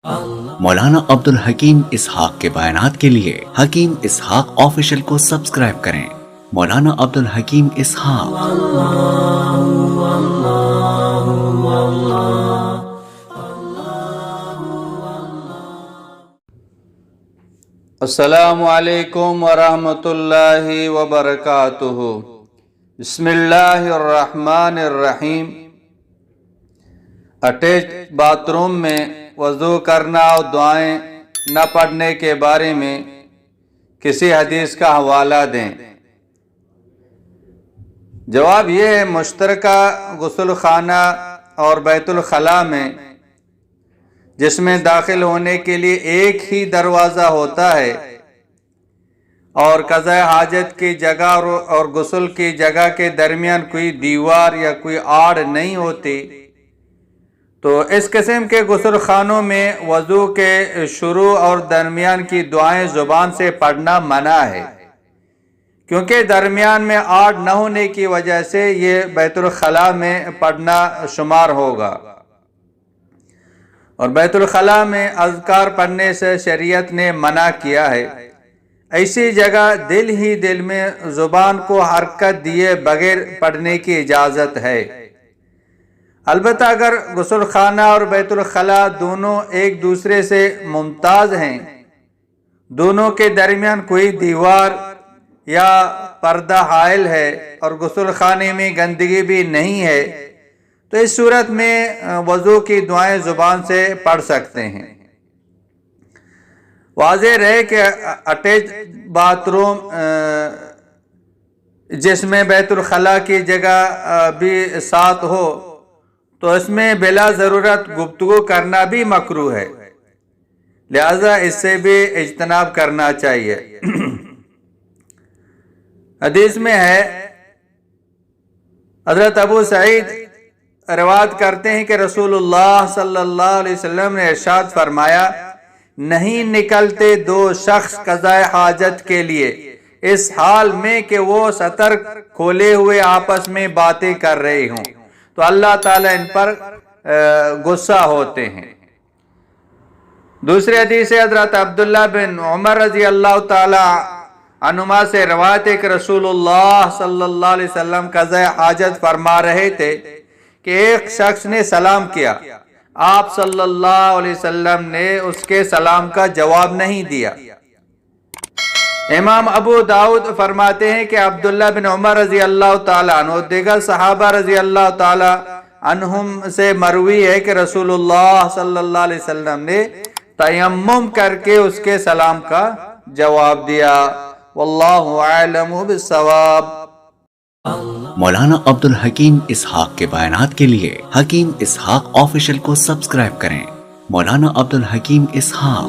مولانا عبدالحکیم اسحاق کے بیانات کے لیے حکیم اسحاق آفیشل کو سبسکرائب کریں۔ مولانا عبدالحکیم اسحاق۔ السلام علیکم ورحمۃ اللہ وبرکاتہ۔ بسم اللہ الرحمن الرحیم۔ اٹیچ باتھ روم میں وضو کرنا اور دعائیں نہ پڑھنے کے بارے میں کسی حدیث کا حوالہ دیں۔ جواب یہ ہے، مشترکہ غسل خانہ اور بیت الخلاء میں جس میں داخل ہونے کے لیے ایک ہی دروازہ ہوتا ہے اور قضاء حاجت کی جگہ اور غسل کی جگہ کے درمیان کوئی دیوار یا کوئی آڑ نہیں ہوتی، تو اس قسم کے غسل خانوں میں وضو کے شروع اور درمیان کی دعائیں زبان سے پڑھنا منع ہے، کیونکہ درمیان میں آڑ نہ ہونے کی وجہ سے یہ بیت الخلاء میں پڑھنا شمار ہوگا، اور بیت الخلاء میں اذکار پڑھنے سے شریعت نے منع کیا ہے۔ ایسی جگہ دل ہی دل میں زبان کو حرکت دیے بغیر پڑھنے کی اجازت ہے۔ البتہ اگر غسل خانہ اور بیت الخلاء دونوں ایک دوسرے سے ممتاز ہیں، دونوں کے درمیان کوئی دیوار یا پردہ حائل ہے اور غسل خانے میں گندگی بھی نہیں ہے، تو اس صورت میں وضو کی دعائیں زبان سے پڑھ سکتے ہیں۔ واضح رہے کہ اٹیچ باتھ روم جس میں بیت الخلاء کی جگہ بھی ساتھ ہو تو اس میں بلا ضرورت گفتگو کرنا بھی مکروہ ہے، لہذا اس سے بھی اجتناب کرنا چاہیے۔ حدیث میں ہے، حضرت ابو سعید روایت کرتے ہیں کہ رسول اللہ صلی اللہ علیہ وسلم نے ارشاد فرمایا، نہیں نکلتے دو شخص قضاء حاجت کے لیے اس حال میں کہ وہ سطر کھولے ہوئے آپس میں باتیں کر رہے ہوں، تو اللہ تعالیٰ ان پر غصہ ہوتے ہیں۔ دوسری حدیث حضرت عبداللہ بن عمر رضی اللہ تعالیٰ عنہما سے روایت ہے کہ رسول اللہ صلی اللہ علیہ وسلم قضاء حاجت فرما رہے تھے کہ ایک شخص نے سلام کیا، آپ صلی اللہ علیہ وسلم نے اس کے سلام کا جواب نہیں دیا۔ امام ابو داؤد فرماتے ہیں کہ عبداللہ بن عمر رضی اللہ تعالیٰ عنہ دیگر صحابہ رضی اللہ تعالیٰ عنہم سے مروی ہے کہ رسول اللہ صلی اللہ علیہ وسلم نے تیمم کر کے اس کے سلام کا جواب دیا۔ واللہ اعلم بالصواب۔ مولانا عبدالحکیم اسحاق کے بیانات کے لیے حکیم اسحاق آفیشل کو سبسکرائب کریں۔ مولانا عبدالحکیم اسحاق۔